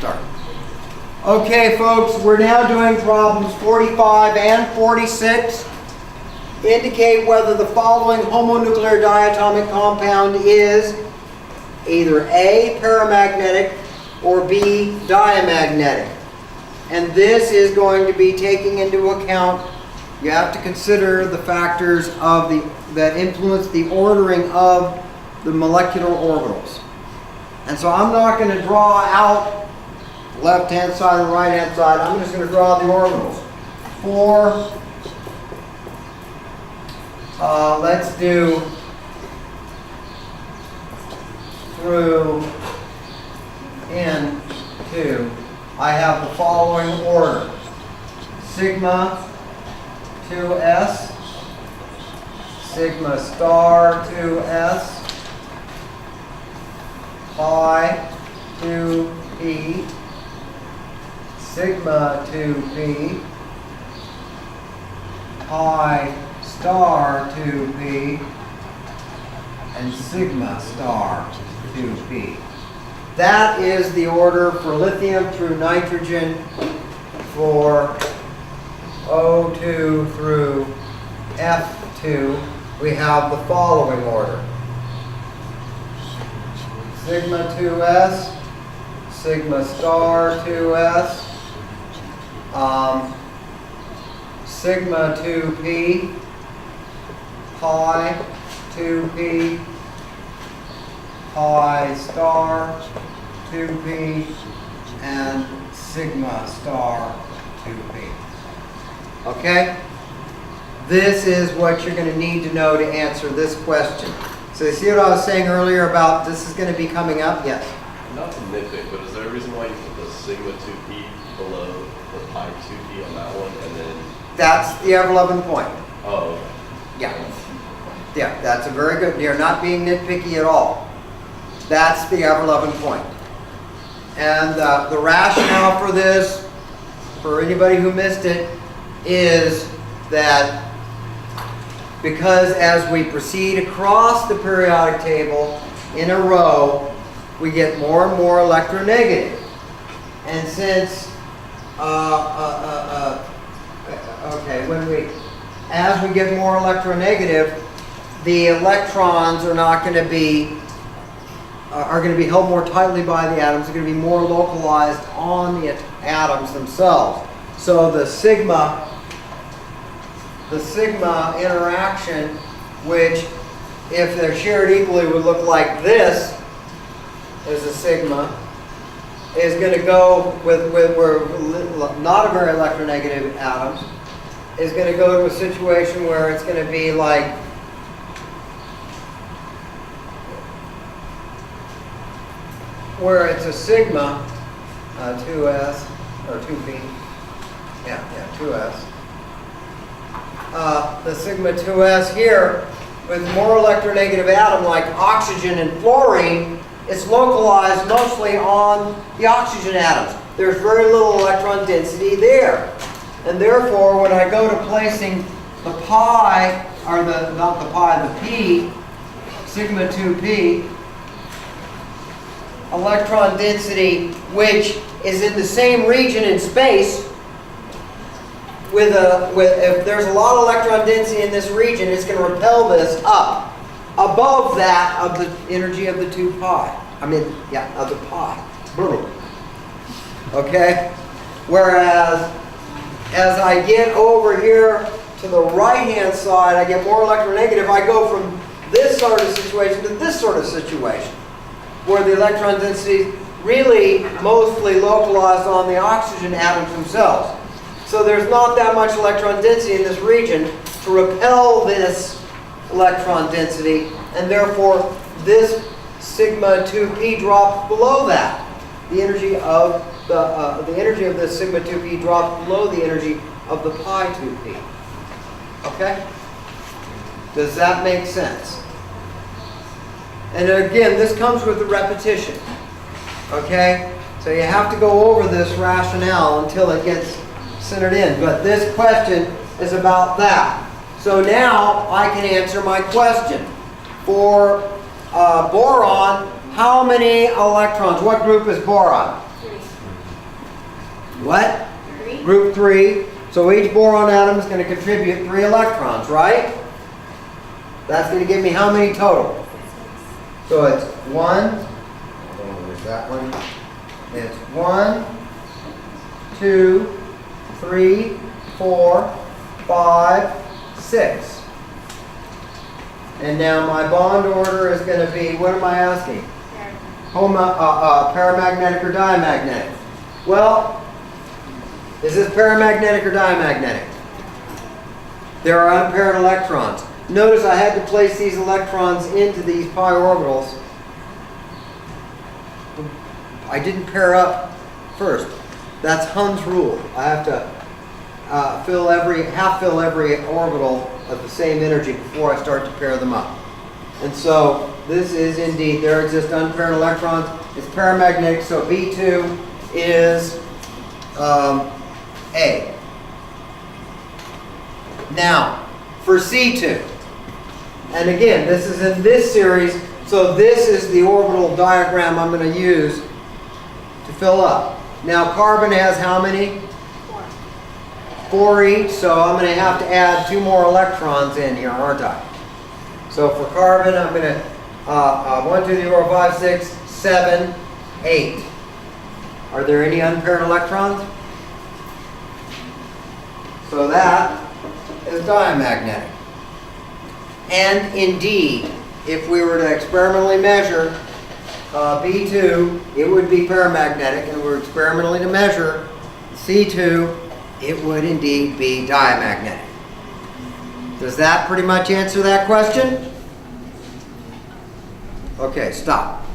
start. Okay, folks, we're now doing problems 45 and 46. Indicate whether the following homonuclear diatomic compound is either A, paramagnetic, or B, diamagnetic. And this is going to be taking into account, you have to consider the factors of that influence the ordering of the molecular orbitals. And so I'm not going to draw out left-hand side and right-hand side. I'm just going to draw the orbitals. Let's do through into, I have the following order. Sigma 2s, sigma star 2s, pi 2p, sigma 2p, pi star 2p, and sigma star 2p. That is the order for lithium through nitrogen, for O2 through F2. We have the following order. Sigma 2s, sigma star 2s, sigma 2p, pi 2p, pi star 2p, and sigma star 2p. Okay? This is what you're going to need to know to answer this question. So you see what I was saying earlier about this is going to be coming up? Yes? Not to nitpick, but is there a reason why you put the sigma 2p below the pi 2p on that one, and then... That's the ever-loving point. Oh, okay. Yeah. Yeah, that's a very good, you're not being nitpicky at all. That's the ever-loving point. And the rationale for this, for anybody who missed it, is that because as we proceed across the periodic table in a row, we get more and more electronegative. And since, as we get more electronegative, the electrons are not going to be, are going to be held more tightly by the atoms. They're going to be more localized on the atoms themselves. So the sigma interaction, which if they're shared equally would look like this, as a sigma, is going to go with not a very electronegative atoms, is going to go to a situation where it's going to be like where it's a sigma 2s or 2p, 2s. The sigma 2s here with more electronegative atom like oxygen and fluorine, it's localized mostly on the oxygen atoms. There's very little electron density there. And therefore, when I go to placing the pi, or not the pi, the p, sigma 2p, electron density, which is in the same region in space, if there's a lot of electron density in this region, it's going to repel this up above that of the energy of the 2 pi. Of the pi. Okay? Whereas, as I get over here to the right-hand side, I get more electronegative. I go from this sort of situation to this sort of situation, where the electron density is really mostly localized on the oxygen atoms themselves. So there's not that much electron density in this region to repel this electron density, and therefore this sigma 2p drops below that. The energy of the sigma 2p drops below the energy of the pi 2p. Okay? Does that make sense? And again, this comes with the repetition. Okay? So you have to go over this rationale until it gets centered in. But this question is about that. So now I can answer my question. For boron, how many electrons? What group is boron? 3. What? 3. Group 3. So each boron atom is going to contribute 3 electrons, right? That's going to give me how many total? So it's 1. Where's that one? It's 1, 2, 3, 4, 5, 6. And now my bond order is going to be, what am I asking? Paramagnetic or diamagnetic? Well, is this paramagnetic or diamagnetic? There are unpaired electrons. Notice I had to place these electrons into these pi orbitals. I didn't pair up first. That's Hund's rule. I have to half fill every orbital of the same energy before I start to pair them up. And so this is indeed, there exist unpaired electrons. It's paramagnetic, so B2 is A. Now, for C2, and again, this is in this series, so this is the orbital diagram I'm going to use to fill up. Now, carbon has how many? 4. 4 each, so I'm going to have to add 2 more electrons in here, aren't I? So for carbon, I'm going to 1, 2, 3, 4, 5, 6, 7, 8. Are there any unpaired electrons? So that is diamagnetic. And indeed, if we were to experimentally measure B2, it would be paramagnetic, and we were experimentally to measure C2, it would indeed be diamagnetic. Does that pretty much answer that question? Okay, stop.